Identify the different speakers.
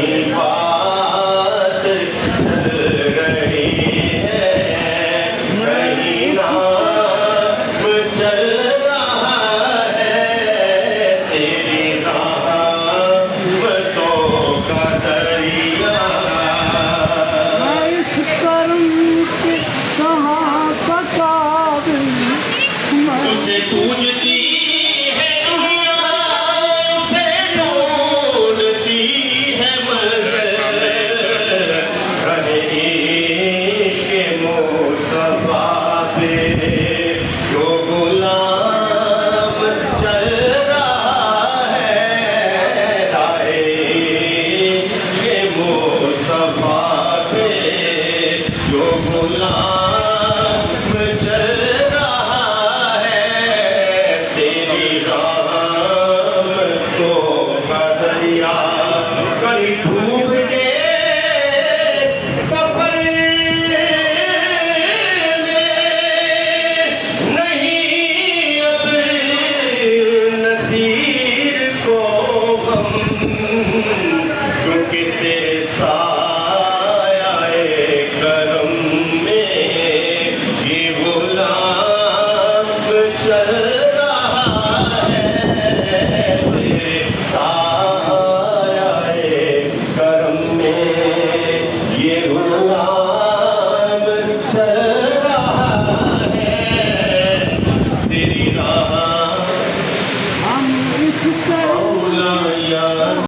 Speaker 1: कहीं बात चल रही है, कहीं नाम चल रहा है तेरी रहमतों का दरिया।
Speaker 2: इस कर्म के कहाँ का काबिल मैं
Speaker 1: तुझे पूजती है दुनिया, उसे ढूंढती है मगर रहे इश्क़ मुस्तफ़ा पे जो गुलाम चल रहा है, राहे इश्क़ मुस्तफ़ा पे जो गुलाम चल रहा है तेरी रहमतों का दरिया। कहीं डूब के सफर में नहीं अब नसीर को गम, क्योंकि तेरे साये करम में ये गुलाम चल